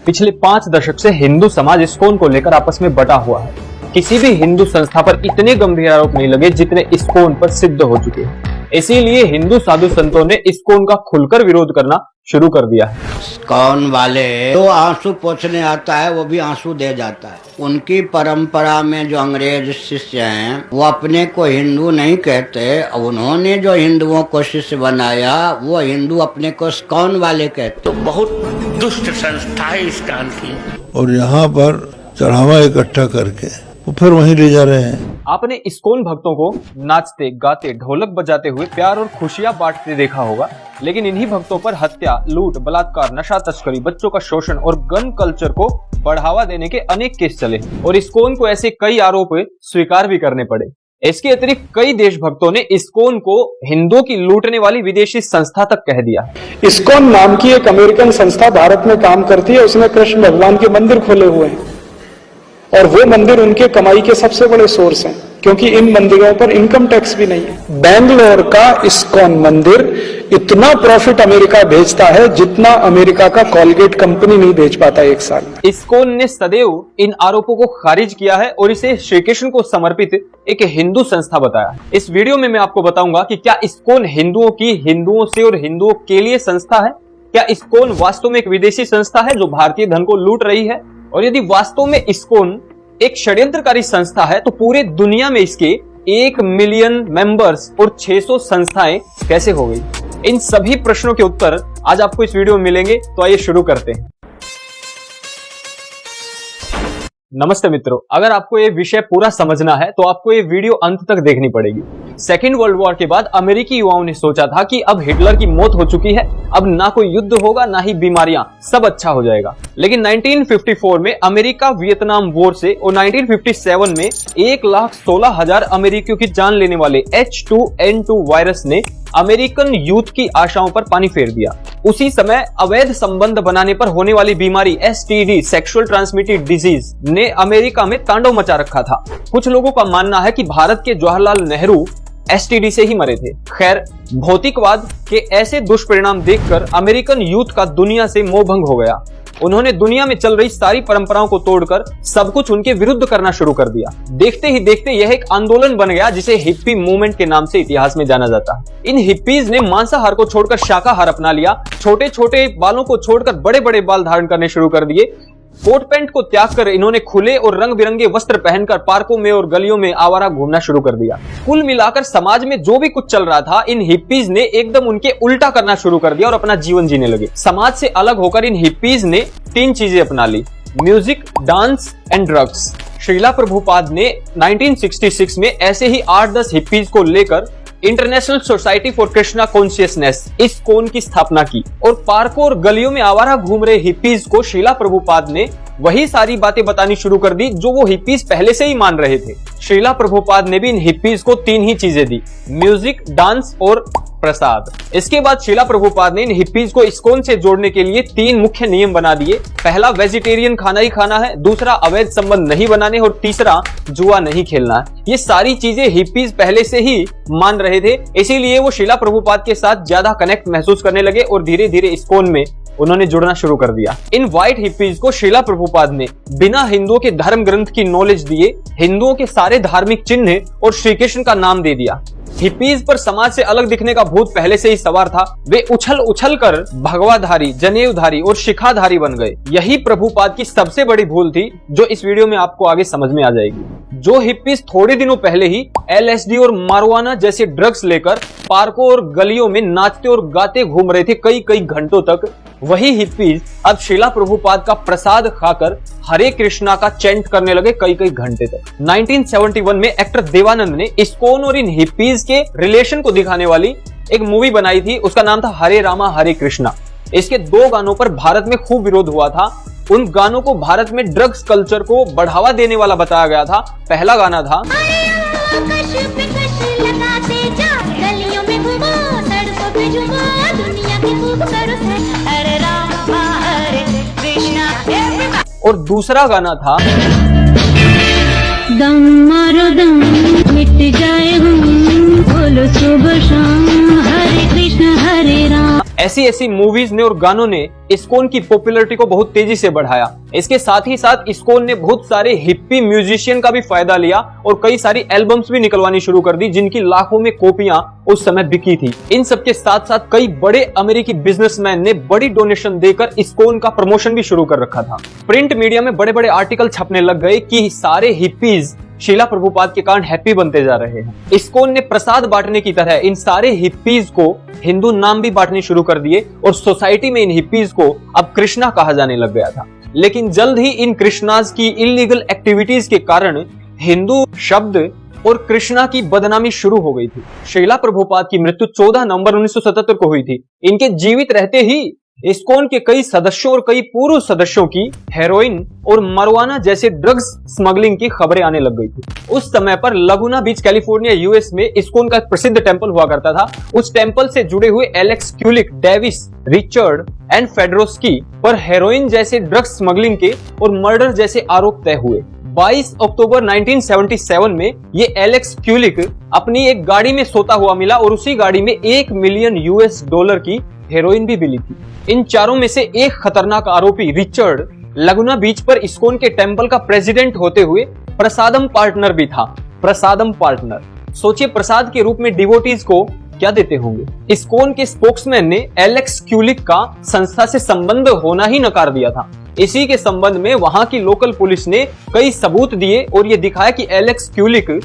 पिछले 5 दशक से हिंदू समाज इस्कॉन को लेकर आपस में बटा हुआ है। किसी भी हिंदू संस्था पर इतने गंभीर आरोप नहीं लगे जितने इस्कॉन पर सिद्ध हो चुके हैं। इसीलिए हिंदू साधु संतों ने इस्कॉन का खुलकर विरोध करना शुरू कर दिया है। इस्कॉन वाले तो आंसू पोंछने आता है वो भी आंसू दे जाता है। उनकी परंपरा में जो अंग्रेज शिष्य हैं वो अपने को हिंदू नहीं कहते, उन्होंने जो हिंदुओं को शिष्य बनाया वो हिंदू अपने को इस्कॉन वाले कहते। तो बहुत दुष्ट संस्था है इस्कॉन की, और यहाँ पर चढ़ावा इकट्ठा करके वो फिर वहीं ले जा रहे हैं। आपने इस्कॉन भक्तों को नाचते गाते ढोलक बजाते हुए प्यार और खुशियां बांटते देखा होगा, लेकिन इन्हीं भक्तों पर हत्या, लूट, बलात्कार, नशा तस्करी, बच्चों का शोषण और गन कल्चर को बढ़ावा देने के अनेक केस चले और इस्कॉन को ऐसे कई आरोप स्वीकार भी करने पड़े। इसके अतिरिक्त कई देशभक्तों ने इस्कॉन को हिंदुओं की लूटने वाली विदेशी संस्था तक कह दिया। इस्कॉन नाम की एक अमेरिकन संस्था भारत में काम करती है। उसने कृष्ण भगवान के मंदिर खोले हुए हैं और वो मंदिर उनके कमाई के सबसे बड़े सोर्स हैं, क्योंकि इन मंदिरों पर इनकम टैक्स भी नहीं है। बेंगलोर का इस्कॉन मंदिर इतना प्रॉफिट अमेरिका भेजता है जितना अमेरिका का कॉलगेट कंपनी नहीं भेज पाता एक साल में। इस्कॉन ने सदैव इन आरोपों को खारिज किया है और इसे श्री कृष्ण को समर्पित एक हिंदू संस्था बताया। इस वीडियो में मैं आपको बताऊंगा कि क्या इस्कॉन हिंदुओं की हिंदुओं से और हिंदुओं के लिए संस्था है, क्या इस्कॉन वास्तव में एक विदेशी संस्था है जो भारतीय धन को लूट रही है, और यदि वास्तव में इस्कॉन एक षड्यंत्रकारी संस्था है तो पूरे दुनिया में इसके 1 मिलियन मेंबर्स और 600 संस्थाएं कैसे हो गई। इन सभी प्रश्नों के उत्तर आज आपको इस वीडियो में मिलेंगे, तो आइए शुरू करते हैं। नमस्ते मित्रों, अगर आपको ये विषय पूरा समझना है तो आपको ये वीडियो अंत तक देखनी पड़ेगी। सेकेंड वर्ल्ड वॉर के बाद अमेरिकी युवाओं ने सोचा था कि अब हिटलर की मौत हो चुकी है, अब ना कोई युद्ध होगा ना ही बीमारियां, सब अच्छा हो जाएगा। लेकिन 1954 में अमेरिका वियतनाम वॉर से और 1957 में 1,16,000 अमेरिकियों की जान लेने वाले H2N2 वायरस ने अमेरिकन यूथ की आशाओं पर पानी फेर दिया। उसी समय अवैध संबंध बनाने पर होने वाली बीमारी STD, सेक्सुअल ट्रांसमिटेड डिजीज, ने अमेरिका में तांडव मचा रखा था। कुछ लोगों का मानना है कि भारत के जवाहरलाल नेहरू STD से ही मरे थे। खैर, भौतिकवाद के ऐसे दुष्परिणाम देखकर अमेरिकन यूथ का दुनिया से मोहभंग हो गया। उन्होंने दुनिया में चल रही सारी परंपराओं को तोड़कर सब कुछ उनके विरुद्ध करना शुरू कर दिया। देखते ही देखते यह एक आंदोलन बन गया जिसे हिप्पी मूवमेंट के नाम से इतिहास में जाना जाता है। इन हिप्पीज ने मांसाहार को छोड़कर शाकाहार अपना लिया, छोटे छोटे बालों को छोड़कर बड़े बड़े बाल धारण करने शुरू कर दिए। कोट पैंट को त्याग कर इन्होंने खुले और रंग बिरंगे वस्त्र पहनकर पार्कों में और गलियों में आवारा घूमना शुरू कर दिया। कुल मिलाकर समाज में जो भी कुछ चल रहा था, इन हिप्पीज ने एकदम उनके उल्टा करना शुरू कर दिया और अपना जीवन जीने लगे। समाज से अलग होकर इन हिप्पीज ने 3 चीजें अपना ली: music, dance and drugs. Srila Prabhupada ने 1966 में ऐसे ही 8-10 हिप्पीज को लेकर international society for Krishna consciousness, ISKCON की स्थापना की और पार्कों और गलियों में आवारा घूम रहे हिप्पीज को श्रीला प्रभुपाद ने वही सारी बातें बतानी शुरू कर दी जो वो हिप्पीज पहले से ही मान रहे थे। श्रीला प्रभुपाद ने भी इन हिप्पीज को 3 ही चीजें दी: म्यूजिक, डांस और प्रसाद। इसके बाद श्रीला प्रभुपाद ने इन हिप्पीज को इस्कॉन से जोड़ने के लिए 3 मुख्य नियम बना दिए। पहला, वेजिटेरियन खाना ही खाना है, दूसरा, अवैध संबंध नहीं बनाने, और तीसरा, जुआ नहीं खेलना है। ये सारी चीजें हिप्पीज पहले से ही मान रहे थे, इसीलिए वो श्रीला प्रभुपाद के साथ ज्यादा कनेक्ट महसूस करने लगे और धीरे धीरे इस्कॉन में उन्होंने जुड़ना शुरू कर दिया। इन व्हाइट हिप्पीज को श्रीला प्रभुपाद ने बिना हिंदुओं के धर्म ग्रंथ की नॉलेज दिए हिंदुओं के सारे धार्मिक चिन्ह और श्री कृष्ण का नाम दे दिया। हिप्पीज पर समाज से अलग दिखने का भूत पहले से ही सवार था। वे उछल उछल कर भगवाधारी, जनेऊधारी और शिखाधारी बन गए। यही प्रभुपाद की सबसे बड़ी भूल थी जो इस वीडियो में आपको आगे समझ में आ जाएगी। जो हिप्पीज थोड़े दिनों पहले ही LSD और मारवाना जैसे ड्रग्स लेकर पार्कों और गलियों में नाचते और गाते घूम रहे थे कई कई घंटों तक, वही हिप्पीज अब श्रीला प्रभुपाद का प्रसाद खाकर हरे कृष्णा का चैंट करने लगे कई कई घंटे तक। 1971 में एक्टर देवानंद ने इस्कॉन और इन हिप्पीज के रिलेशन को दिखाने वाली एक मूवी बनाई थी। उसका नाम था हरे रामा हरे कृष्णा। इसके 2 गानों पर भारत में खूब विरोध हुआ था। उन गानों को भारत में ड्रग्स कल्चर को बढ़ावा देने वाला बताया गया था। पहला गाना था और दूसरा गाना था दम मारो दम मिट जाए हम, बोलो सुबह शाम हरे कृष्ण हरे राम। ऐसी ऐसी मूवीज ने और गानों ने इस्कॉन की पॉपुलैरिटी को बहुत तेजी से बढ़ाया। इसके साथ ही साथ इस्कॉन ने बहुत सारे हिप्पी म्यूजिशियन का भी फायदा लिया और कई सारी एल्बम्स भी निकलवानी शुरू कर दी, जिनकी लाखों में कॉपियां उस समय बिकी थी। इन सब के साथ साथ कई बड़े अमेरिकी बिजनेसमैन ने बड़ी डोनेशन देकर इस्कॉन का प्रमोशन भी शुरू कर रखा था। प्रिंट मीडिया में बड़े बड़े आर्टिकल छपने लग गए कि सारे हिप्पीज शीला प्रभुपाद के कारण हैप्पी बनते जा रहे हैं। इस्कॉन ने प्रसाद बांटने की तरह इन सारे हिप्पीज को हिंदू नाम भी बांटने शुरू कर दिए और सोसाइटी में इन हिप्पीज को अब कृष्णा कहा जाने लग गया था। लेकिन जल्द ही इन कृष्णाज की इलीगल एक्टिविटीज के कारण हिंदू शब्द और कृष्णा की बदनामी शुरू हो गई थी। शीला प्रभुपाद की मृत्यु 14 नवंबर 1977 को हुई थी। इनके जीवित रहते ही इस्कॉन के कई सदस्यों और कई पूर्व सदस्यों की हेरोइन और मरवाना जैसे ड्रग्स स्मगलिंग की खबरें आने लग गई थी। उस समय पर लगुना बीच कैलिफोर्निया यूएस में इस्कॉन का एक प्रसिद्ध टेंपल हुआ करता था। उस टेंपल से जुड़े हुए एलेक्स क्यूलिक, डेविस, रिचर्ड एंड फेडरोस्की पर हेरोइन जैसे ड्रग्स स्मगलिंग के और मर्डर जैसे आरोप तय हुए। 22 अक्टूबर 1977 में ये एलेक्स क्यूलिक अपनी एक गाड़ी में सोता हुआ मिला और उसी गाड़ी में $1 मिलियन की हेरोइन भी मिली थी। इन चारों में से एक खतरनाक आरोपी रिचर्ड लगुना बीच पर इस्कॉन के टेंपल का प्रेसिडेंट होते हुए प्रसादम पार्टनर भी था। प्रसादम पार्टनर, सोचिए प्रसाद के रूप में डिवोटीज को क्या देते होंगे। इस्कॉन के स्पोक्समैन ने एलेक्स क्यूलिक का संस्था से संबंध होना ही नकार दिया था। इसी के संबंध में वहां की लोकल पुलिस ने कई सबूत दिए और यह दिखाया कि एलेक्स क्यूलिक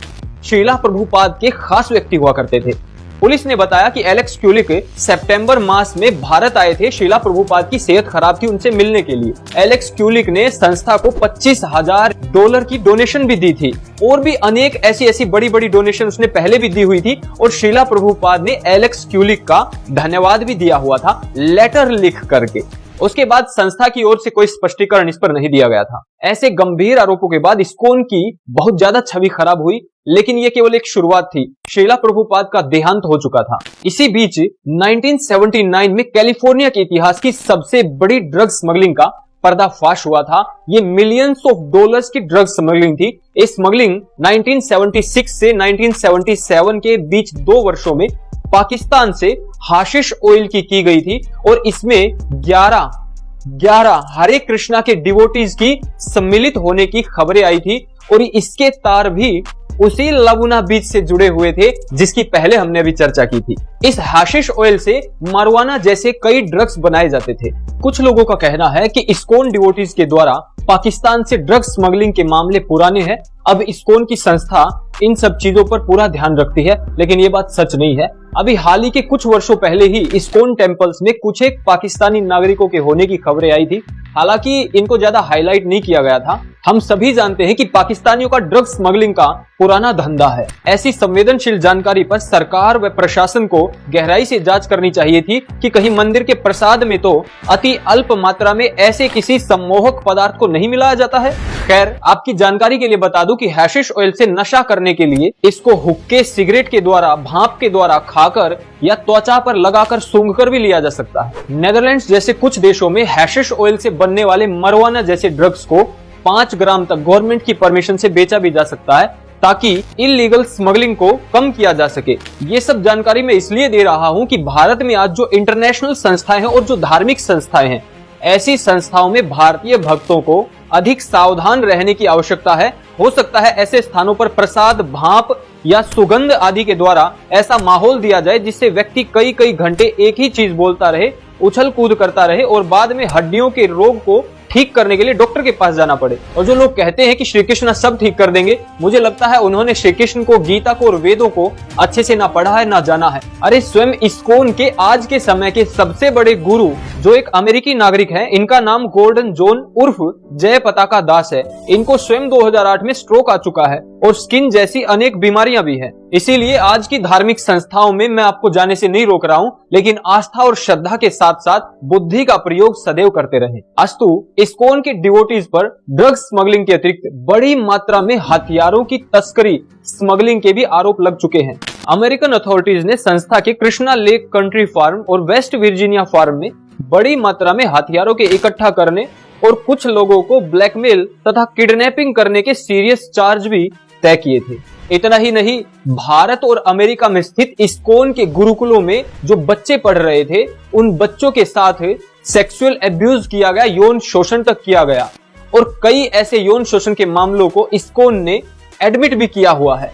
शीला प्रभुपाद के खास व्यक्ति हुआ करते थे। पुलिस ने बताया कि एलेक्स क्यूलिक सितंबर मास में भारत आए थे। शीला प्रभुपाद की सेहत खराब थी, उनसे मिलने के लिए एलेक्स क्यूलिक ने संस्था को $25,000 की डोनेशन भी दी थी और भी अनेक ऐसी बड़ी बड़ी डोनेशन उसने पहले भी दी हुई थी और शीला प्रभुपाद ने एलेक्स क्यूलिक का धन्यवाद भी दिया हुआ था लेटर लिख करके। उसके बाद संस्था की ओर से कोई स्पष्टीकरण इस पर नहीं दिया गया था। ऐसे गंभीर आरोपों के बाद इस्कॉन की बहुत ज्यादा छवि खराब हुई, लेकिन यह केवल एक शुरुआत थी। शीला प्रभुपाद का देहांत हो चुका था। इसी बीच 1979 में कैलिफोर्निया के इतिहास की सबसे बड़ी ड्रग स्मगलिंग का पर्दाफाश हुआ था। ये मिलियंस ऑफ डॉलर्स की ड्रग स्मगलिंग थी। इस स्मगलिंग 1976 से 1977 के बीच 2 वर्षों में पाकिस्तान से हाशिश ऑयल की गई थी और इसमें 11 हरे कृष्णा के डिवोटीज की सम्मिलित होने की खबरें आई थी और इसके तार भी उसी लगुना बीच से जुड़े हुए थे जिसकी पहले हमने अभी चर्चा की थी। इस हाशिश ऑयल से मारवाना जैसे कई ड्रग्स बनाए जाते थे। कुछ लोगों का कहना है कि इस्कॉन डिवोटीज के द्वारा पाकिस्तान से ड्रग स्मगलिंग के मामले पुराने हैं। अब इस्कॉन की संस्था इन सब चीजों पर पूरा ध्यान रखती है, लेकिन ये बात सच नहीं है। अभी हाल ही के कुछ वर्षों पहले ही इस्कॉन टेंपल्स में कुछ एक पाकिस्तानी नागरिकों के होने की खबरें आई थी। हालांकि इनको ज्यादा हाईलाइट नहीं किया गया था। हम सभी जानते हैं कि पाकिस्तानियों का ड्रग स्मगलिंग का पुराना धंधा है। ऐसी संवेदनशील जानकारी पर सरकार व प्रशासन को गहराई से जांच करनी चाहिए थी कि कहीं मंदिर के प्रसाद में तो अति अल्प मात्रा में ऐसे किसी सम्मोहक पदार्थ को नहीं मिलाया जाता है। खैर, आपकी जानकारी के लिए बता दूं कि हैशिश ऑयल से नशा करने के लिए इसको हुक्के, सिगरेट के द्वारा, भाप के द्वारा खाकर या त्वचा पर लगाकर सूंघकर भी लिया जा सकता है। नेदरलैंड्स जैसे कुछ देशों में हैशिश ऑयल से बनने वाले मरवाना जैसे ड्रग्स को 5 ग्राम तक गवर्नमेंट की परमिशन से बेचा भी जा सकता है ताकि इलीगल स्मगलिंग को कम किया जा सके। ये सब जानकारी मैं इसलिए दे रहा हूं कि भारत में आज जो इंटरनेशनल संस्थाएं हैं और जो धार्मिक संस्थाएं हैं, ऐसी संस्थाओं में भारतीय भक्तों को अधिक सावधान रहने की आवश्यकता है। हो सकता है ऐसे स्थानों पर प्रसाद, भाप या सुगंध आदि के द्वारा ऐसा माहौल दिया जाए जिससे व्यक्ति कई घंटे एक ही चीज बोलता रहे, उछल कूद करता रहे और बाद में हड्डियों के रोग को ठीक करने के लिए डॉक्टर के पास जाना पड़े। और जो लोग कहते हैं कि श्री कृष्ण सब ठीक कर देंगे, मुझे लगता है उन्होंने श्री कृष्ण को, गीता को और वेदों को अच्छे से ना पढ़ा है ना जाना है। अरे स्वयं इस्कॉन के आज के समय के सबसे बड़े गुरु जो एक अमेरिकी नागरिक हैं, इनका नाम गोल्डन जॉन उर्फ जय पताका दास है। इनको स्वयं 2008 में स्ट्रोक आ चुका है और स्किन जैसी अनेक बीमारियां भी हैं। इसीलिए आज की धार्मिक संस्थाओं में मैं आपको जाने से नहीं रोक रहा हूं, लेकिन आस्था और श्रद्धा के साथ साथ बुद्धि का प्रयोग सदैव करते रहें। अस्तु इस्कॉन के डिवोटीज पर ड्रग स्मगलिंग के अतिरिक्त बड़ी मात्रा में हथियारों की तस्करी, स्मगलिंग के भी आरोप लग चुके हैं। अमेरिकन अथॉरिटीज ने संस्था के कृष्णा लेक कंट्री फार्म और वेस्ट वर्जीनिया फार्म में बड़ी मात्रा में हथियारों के इकट्ठा करने और कुछ लोगों को ब्लैकमेल तथा किडनैपिंग करने के सीरियस चार्ज भी तय किए थे। इतना ही नहीं, भारत और अमेरिका में स्थित इस्कॉन के गुरुकुलों में जो बच्चे पढ़ रहे थे, उन बच्चों के साथ सेक्सुअल एब्यूज किया गया, यौन शोषण तक किया गया और कई ऐसे यौन शोषण के मामलों को इस्कॉन ने एडमिट भी किया हुआ है।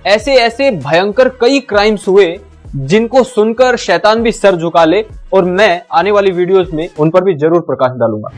ऐसे ऐसे भयंकर कई क्राइम्स हुए जिनको सुनकर शैतान भी सर झुका ले, और मैं आने वाली वीडियोस में उन पर भी जरूर प्रकाश डालूंगा।